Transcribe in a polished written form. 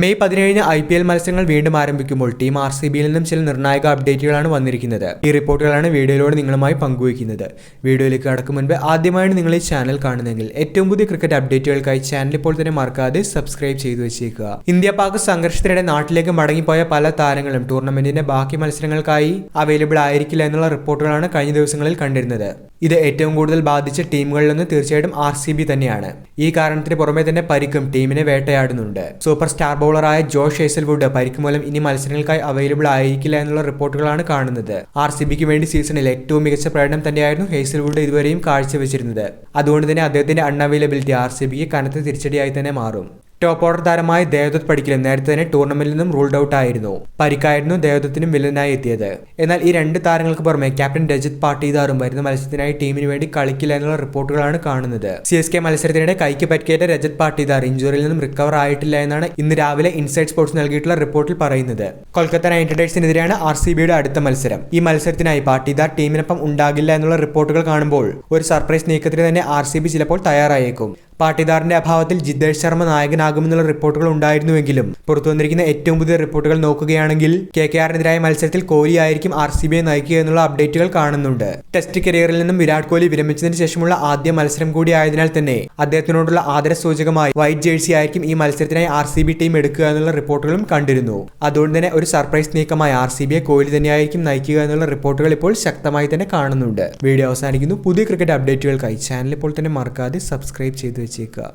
May 17 IPL മത്സരങ്ങൾ വീണ്ടും ആരംഭിക്കുമ്പോൾ ടീം RCBയിൽ നിന്നും ചില നിർണായക അപ്ഡേറ്റുകളാണ് വന്നിരിക്കുന്നത്. ഈ റിപ്പോർട്ടുകളാണ് വീഡിയോയിലൂടെ നിങ്ങളുമായി പങ്കുവയ്ക്കുന്നത്. വീഡിയോയിലേക്ക് കടക്കും മുൻപ് ആദ്യമായാണ് നിങ്ങൾ ഈ ചാനൽ കാണുന്നതെങ്കിൽ ഏറ്റവും പുതിയ ക്രിക്കറ്റ് അപ്ഡേറ്റുകൾക്കായി ചാനൽ ഇപ്പോൾ തന്നെ മറക്കാതെ സബ്സ്ക്രൈബ് ചെയ്തു വെച്ചേക്കുക. ഇന്ത്യ-പാക് സംഘർഷത്തിനിടെ നാട്ടിലേക്ക് മടങ്ങിപ്പോയ പല താരങ്ങളും ടൂർണമെന്റിന്റെ ബാക്കി മത്സരങ്ങൾക്കായി അവൈലബിൾ ആയിരിക്കില്ല എന്നുള്ള റിപ്പോർട്ടുകളാണ് കഴിഞ്ഞ ദിവസങ്ങളിൽ കണ്ടിരുന്നത്. ഇത് ഏറ്റവും കൂടുതൽ ബാധിച്ച ടീമുകളിലൊന്ന് തീർച്ചയായിട്ടും RCB തന്നെയാണ്. ഈ കാരണത്തിന് പുറമെ തന്നെ പരിക്കും ടീമിനെ വേട്ടയാടുന്നുണ്ട്. സൂപ്പർ സ്റ്റാർ ബൗളറായ ജോഷ് ഹേസൽവുഡ് പരിക്ക് മൂലം ഇനി മത്സരങ്ങൾക്കായി അവൈലബിൾ ആയിരിക്കില്ല എന്നുള്ള റിപ്പോർട്ടുകളാണ് കാണുന്നത്. RCBക്ക് വേണ്ടി സീസണിൽ ഏറ്റവും മികച്ച പ്രകടനം തന്നെയായിരുന്നു ഹേസൽവുഡ് ഇതുവരെയും കാഴ്ചവെച്ചിരുന്നത്. അതുകൊണ്ട് തന്നെ അദ്ദേഹത്തിന്റെ അൺഅവൈലബിലിറ്റി RCBക്ക് കനത്ത തിരിച്ചടിയായി തന്നെ മാറും. ടോപ്പ് ഓർഡർ താരമായ ദേവദത്ത് പടിക്കലും നേരത്തെ തന്നെ ടൂർണമെന്റിൽ നിന്നും റൂൾഡ് ഔട്ട് ആയിരുന്നു. പരിക്കായിരുന്നു ദേവദത്തിനും വില്ലനായി എത്തിയത്. എന്നാൽ ഈ രണ്ട് താരങ്ങൾക്ക് പുറമെ ക്യാപ്റ്റൻ രജത് പാട്ടീദാറും വരുന്ന മത്സരത്തിനായി ടീമിന് വേണ്ടി കളിക്കില്ല എന്നുള്ള റിപ്പോർട്ടുകളാണ് കാണുന്നത്. CSK മത്സരത്തിനിടെ കൈക്ക് പരിക്കേറ്റ രജത് പാട്ടീദാർ ഇഞ്ചുറിയിൽ നിന്നും റിക്കവർ ആയിട്ടില്ല എന്നാണ് ഇന്ന് രാവിലെ ഇൻസൈഡ് സ്പോർട്സ് നൽകിയിട്ടുള്ള റിപ്പോർട്ടിൽ പറയുന്നത്. കൊൽക്കത്ത നൈറ്റ് റൈഡേഴ്സിനെതിരെയാണ് RCBയുടെ അടുത്ത മത്സരം. ഈ മത്സരത്തിനായി പാട്ടീദാർ ടീമിനൊപ്പം ഉണ്ടാകില്ല എന്നുള്ള റിപ്പോർട്ടുകൾ കാണുമ്പോൾ ഒരു സർപ്രൈസ് നീക്കത്തിന് തന്നെ RCB ചിലപ്പോൾ തയ്യാറായേക്കും. പാട്ടീദാറിന്റെ അഭാവത്തിൽ ജിതേഷ് ശർമ്മ നായകനാകുമെന്നുള്ള റിപ്പോർട്ടുകൾ ഉണ്ടായിരുന്നുവെങ്കിലും പുറത്തു വന്നിരിക്കുന്ന ഏറ്റവും പുതിയ റിപ്പോർട്ടുകൾ നോക്കുകയാണെങ്കിൽ KKRനെതിരായ മത്സരത്തിൽ കോഹ്ലി ആയിരിക്കും RCBയെ നയിക്കുക എന്നുള്ള അപ്ഡേറ്റുകൾ കാണുന്നുണ്ട്. ടെസ്റ്റ് കരിയറിൽ നിന്നും വിരാട് കോഹ്ലി വിരമിച്ചതിന് ശേഷമുള്ള ആദ്യ മത്സരം കൂടി ആയതിനാൽ തന്നെ അദ്ദേഹത്തിനോടുള്ള ആദരസൂചകമായി വൈറ്റ് ജേഴ്സി ആയിരിക്കും ഈ മത്സരത്തിനായി RCB ടീം എടുക്കുക എന്നുള്ള റിപ്പോർട്ടുകളും കണ്ടിരുന്നു. അതുകൊണ്ട് തന്നെ ഒരു സർപ്രൈസ് നീക്കമായി RCBയെ കോഹ്ലി തന്നെയായിരിക്കും നയിക്കുക എന്നുള്ള റിപ്പോർട്ടുകൾ ഇപ്പോൾ ശക്തമായി തന്നെ കാണുന്നുണ്ട്. വീഡിയോ അവസാനിക്കുന്നു. പുതിയ ക്രിക്കറ്റ് അപ്ഡേറ്റുകൾക്കായി ചാനൽ ഇപ്പോൾ തന്നെ മറക്കാതെ സബ്സ്ക്രൈബ് ചെയ്തു വെച്ചേക്കുക.